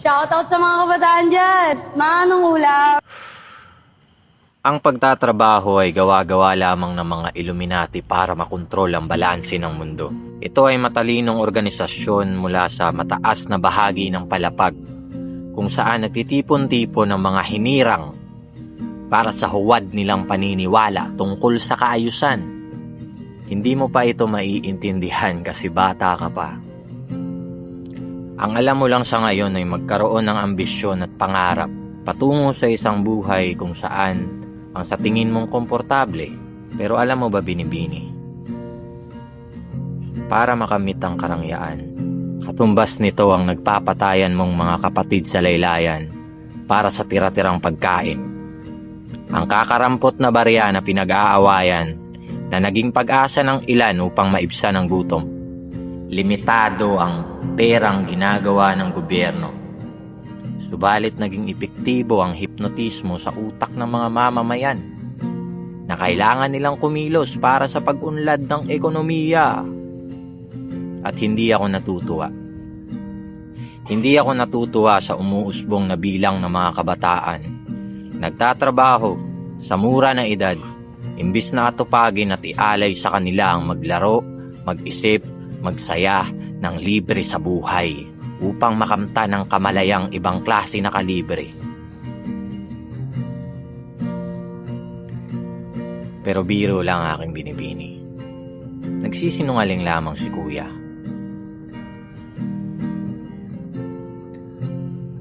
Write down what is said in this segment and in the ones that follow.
Shoutout sa mga kabataan dyan! Manong ulam! Ang pagtatrabaho ay gawa-gawa lamang ng mga Illuminati para makontrol ang balanse ng mundo. Ito ay matalinong organisasyon mula sa mataas na bahagi ng palapag kung saan nagtitipon-tipon ng mga hinirang para sa huwad nilang paniniwala tungkol sa kaayusan. Hindi mo pa ito maiintindihan kasi bata ka pa. Ang alam mo lang sa ngayon ay magkaroon ng ambisyon at pangarap patungo sa isang buhay kung saan ang sa tingin mong komportable. Pero alam mo ba, Binibini? Para makamit ang karangyaan, katumbas nito ang nagpapatayan mong mga kapatid sa laylayan para sa tira-tirang pagkain. Ang kakarampot na barya na pinag-aawayan na naging pag-asa ng ilan upang maibsan ang gutom. Limitado ang perang ginagawa ng gobyerno. Subalit naging epektibo ang hipnotismo sa utak ng mga mamamayan na kailangan nilang kumilos para sa pag-unlad ng ekonomiya. At hindi ako natutuwa. Hindi ako natutuwa sa umuusbong na bilang ng mga kabataan. Nagtatrabaho sa mura na edad, imbis na atupagin at ialay sa kanila ang maglaro, mag-isip, magsaya ng libre sa buhay upang makamta ng kamalayang ibang klase na kalibre. Pero biro lang aking Binibini. Nagsisinungaling lamang si Kuya.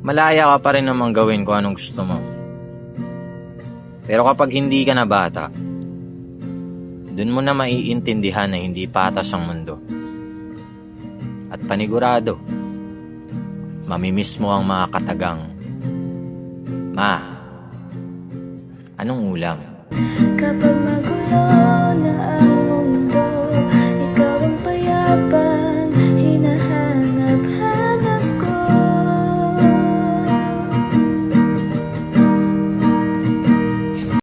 Malaya ka pa rin namang gawin kung anong gusto mo. Pero kapag hindi ka na bata, dun mo na maiintindihan na hindi patas ang mundo. At panigurado, mamimiss mo ang mga katagang, "Ma, anong ulam?" Kapag magulo na ang